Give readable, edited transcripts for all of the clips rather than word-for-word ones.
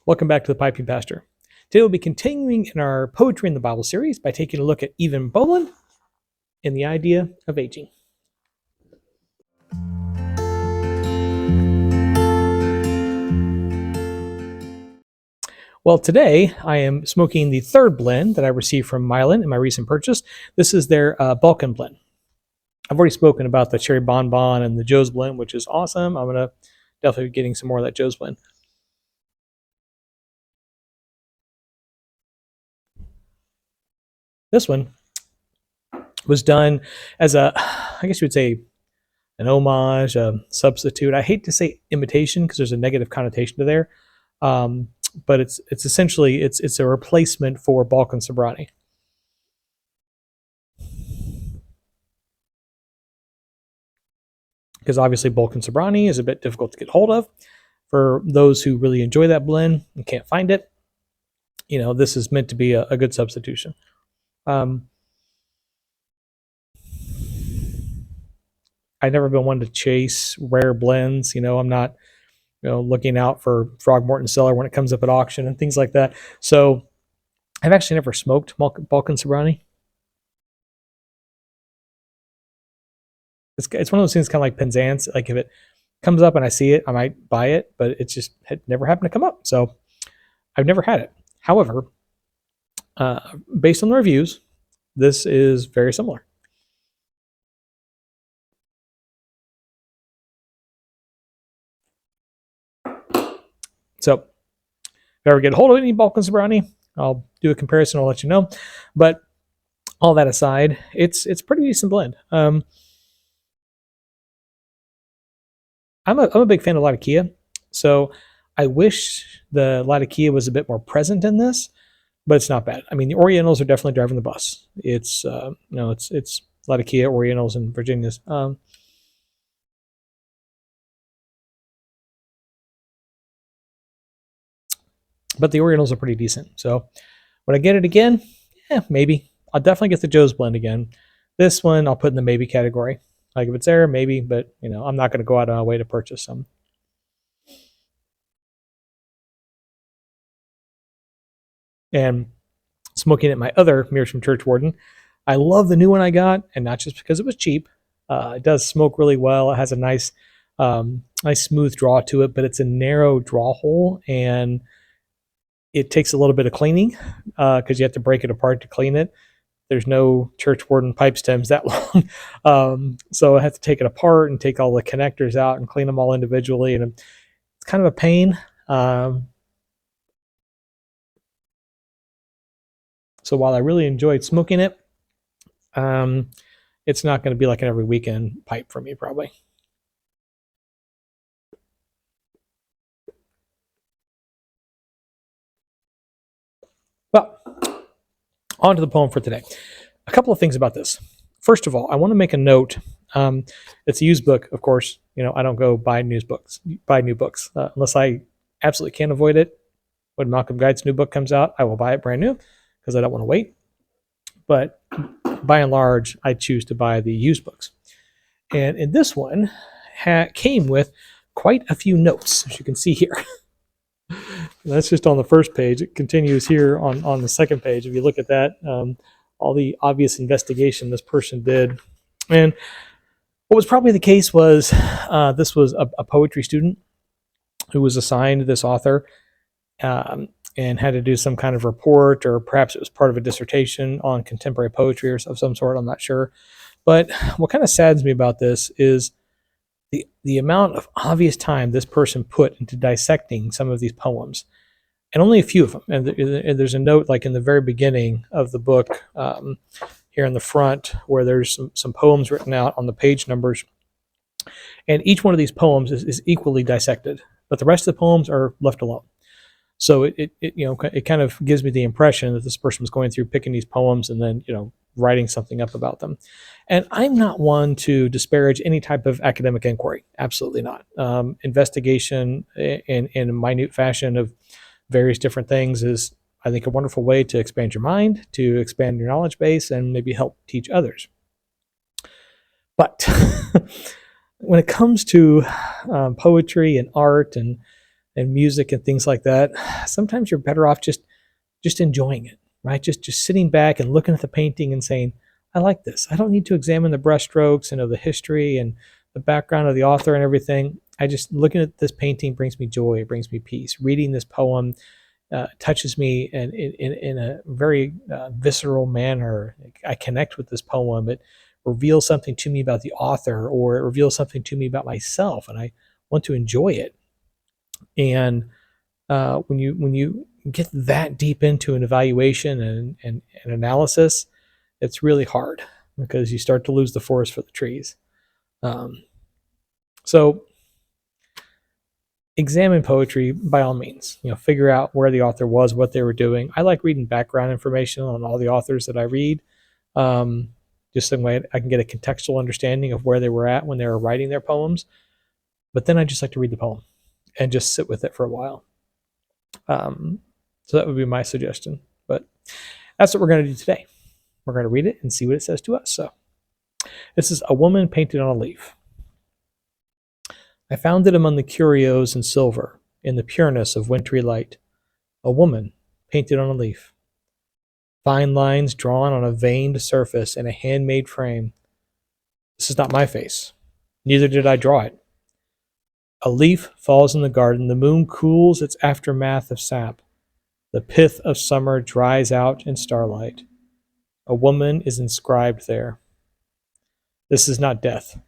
Welcome back to the Piping Pastor. Today we'll be continuing in our Poetry in the Bible series by taking a look at even Bolden and the idea of aging. Well, today I am smoking the third blend that I received from Milan in my recent purchase. This is their Balkan blend. I've already spoken about the Cherry Bonbon and the Joe's blend, which is awesome. I'm going to definitely be getting some more of that Joe's blend. This one was done as I guess you would say, an homage, a substitute. I hate to say imitation because there's a negative connotation to there, but it's essentially it's a replacement for Balkan Sobrani. Because obviously Balkan Sobrani is a bit difficult to get hold of. For those who really enjoy that blend and can't find it, this is meant to be a good substitution. I've never been one to chase rare blends. I'm not, looking out for Throgmorton Cellar when it comes up at auction and things like that. So I've actually never smoked Balkan Sobrani. It's one of those things kind of like Penzance. Like if it comes up and I see it, I might buy it, but it never happened to come up. So I've never had it. However, based on the reviews, this is very similar. So if I ever get a hold of any Balkan Sobrani, I'll do a comparison. I'll let you know. But all that aside, it's pretty decent blend. I'm a big fan of Latakia, so I wish the Latakia was a bit more present in this, but it's not bad. I mean, the Orientals are definitely driving the bus. It's it's Latakia, Orientals, and Virginias. But the Orientals are pretty decent. So would I get it again? Yeah, maybe. I'll definitely get the Joe's blend again. This one I'll put in the maybe category. Like if it's there, maybe, but I'm not going to go out of my way to purchase some. And smoking at my other Meerschaum Church Warden, I love the new one I got, and not just because it was cheap. It does smoke really well. It has a nice smooth draw to it, but it's a narrow draw hole, and it takes a little bit of cleaning because you have to break it apart to clean it. There's no Church Warden pipe stems that long. So I have to take it apart and take all the connectors out and clean them all individually. And it's kind of a pain. So while I really enjoyed smoking it, it's not going to be like an every weekend pipe for me, probably. Well, on to the poem for today. A couple of things about this. First of all, I want to make a note. It's a used book, of course. I don't go buy new books unless I absolutely can't avoid it. When Malcolm Guide's new book comes out, I will buy it brand new because I don't want to wait. But by and large, I choose to buy the used books. And in this one, came with quite a few notes, as you can see here. That's just on the first page. It continues here on the second page. If you look at that, all the obvious investigation this person did. And what was probably the case was this was a poetry student who was assigned this author and had to do some kind of report, or perhaps it was part of a dissertation on contemporary poetry or of some sort. I'm not sure. But what kind of saddens me about this is the amount of obvious time this person put into dissecting some of these poems, and only a few of them. And there's a note like in the very beginning of the book here in the front where there's some poems written out on the page numbers. And each one of these poems is equally dissected, but the rest of the poems are left alone. So it kind of gives me the impression that this person was going through picking these poems and then writing something up about them. And I'm not one to disparage any type of academic inquiry. Absolutely not. Investigation in minute fashion of various different things is, I think, a wonderful way to expand your mind, to expand your knowledge base, and maybe help teach others. But when it comes to poetry and art and and music and things like that, sometimes you're better off just enjoying it, right? Just sitting back and looking at the painting and saying, I like this. I don't need to examine the brushstrokes and know the history and the background of the author and everything. I just looking at this painting brings me joy, it brings me peace. Reading this poem touches me in a very visceral manner. I connect with this poem. It reveals something to me about the author, or it reveals something to me about myself, and I want to enjoy it. And when you get that deep into an evaluation and analysis, it's really hard because you start to lose the forest for the trees. So examine poetry by all means. Figure out where the author was, what they were doing. I like reading background information on all the authors that I read. Just some way I can get a contextual understanding of where they were at when they were writing their poems. But then I just like to read the poem and just sit with it for a while. So that would be my suggestion. But that's what we're going to do today. We're going to read it and see what it says to us. So this is A Woman Painted on a Leaf. I found it among the curios in silver, in the pureness of wintry light. A woman painted on a leaf. Fine lines drawn on a veined surface in a handmade frame. This is not my face. Neither did I draw it. A leaf falls in the garden. The moon cools its aftermath of sap. The pith of summer dries out in starlight. A woman is inscribed there. This is not death.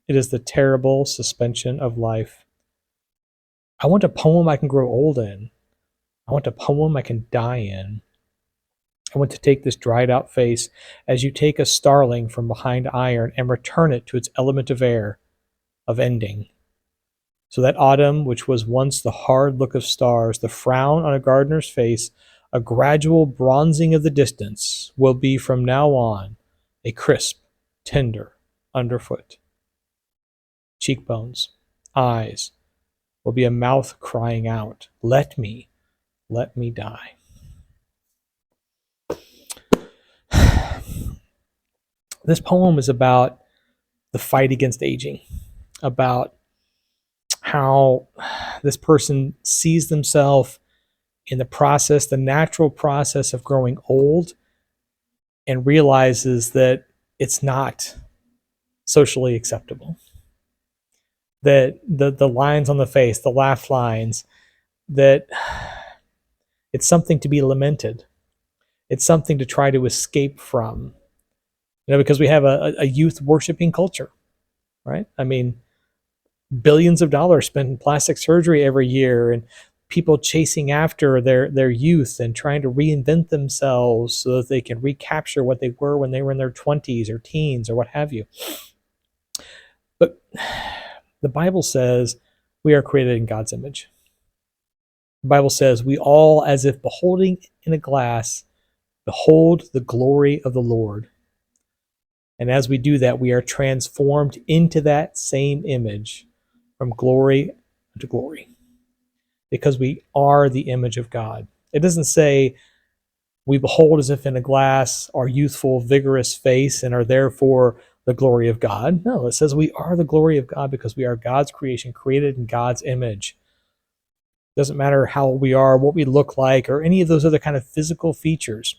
It is the terrible suspension of life. I want a poem I can grow old in. I want a poem I can die in. I want to take this dried out face as you take a starling from behind iron and return it to its element of air, of ending. So that autumn, which was once the hard look of stars, the frown on a gardener's face, a gradual bronzing of the distance, will be from now on a crisp, tender underfoot. Cheekbones, eyes, will be a mouth crying out, let me die. This poem is about the fight against aging, about how this person sees themselves in the process, the natural process of growing old, and realizes that it's not socially acceptable. That the lines on the face, the laugh lines, that it's something to be lamented. It's something to try to escape from. Because we have a youth worshiping culture, right? I mean, billions of dollars spent in plastic surgery every year, and people chasing after their youth and trying to reinvent themselves so that they can recapture what they were when they were in their 20s or teens or what have you. But the Bible says we are created in God's image. The Bible says we all, as if beholding in a glass, behold the glory of the Lord. And as we do that, we are transformed into that same image from glory to glory, because we are the image of God. It doesn't say we behold as if in a glass our youthful, vigorous face and are therefore the glory of God. No, it says we are the glory of God because we are God's creation, created in God's image. It doesn't matter how we are, what we look like, or any of those other kind of physical features.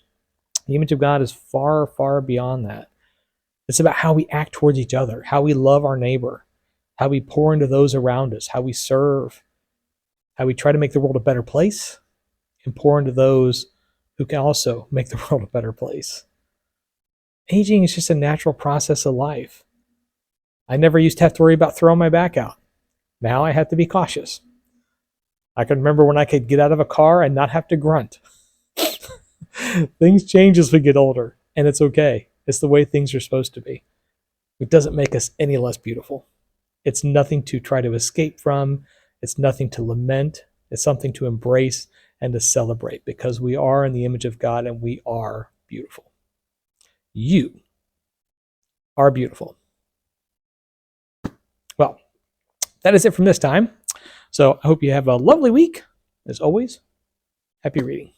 The image of God is far, far beyond that. It's about how we act towards each other, how we love our neighbor, how we pour into those around us, how we serve, how we try to make the world a better place and pour into those who can also make the world a better place. Aging is just a natural process of life. I never used to have to worry about throwing my back out. Now I have to be cautious. I can remember when I could get out of a car and not have to grunt. Things change as we get older, and it's okay. It's the way things are supposed to be. It doesn't make us any less beautiful. It's nothing to try to escape from. It's nothing to lament. It's something to embrace and to celebrate, because we are in the image of God and we are beautiful. You are beautiful. Well, that is it from this time. So I hope you have a lovely week. As always, happy reading.